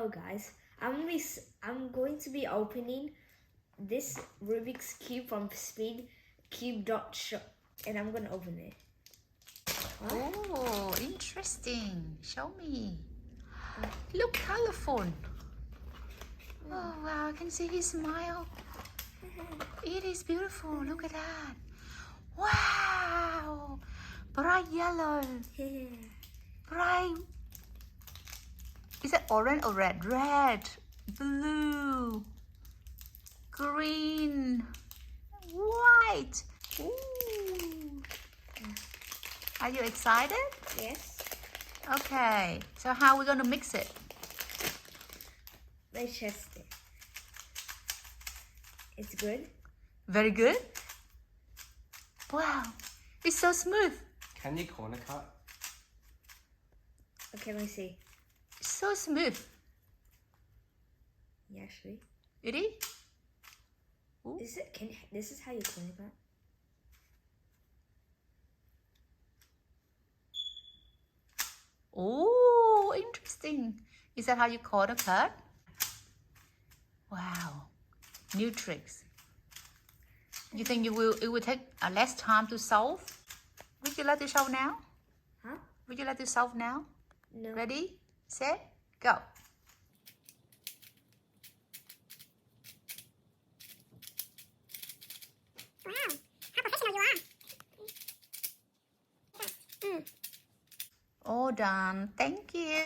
go, guys. I'm going to be opening this Rubik's Cube from SpeedCube.shop, and I'm gonna open it. Oh, interesting. Show me. Look colorful. Oh wow, I can see his smile. It is beautiful. Look at that. Wow. Bright yellow. Bright. Is that orange or red? Red, blue, green, white. Ooh. Are you excited? Yes. Okay, so how are we going to mix it? Let's test it. It's good. Very good. Wow, it's so smooth. Can you corner cut? Okay, let me see. It's so smooth. Yeah, actually. Ready? This is how you clean it. Oh, interesting. Is that how you corner cut? Wow, new tricks. You think it will take less time to solve? Would you like to solve now? Huh? Would you like to solve now? No. Ready, set, go. Wow, how professional you are. All done. Thank you.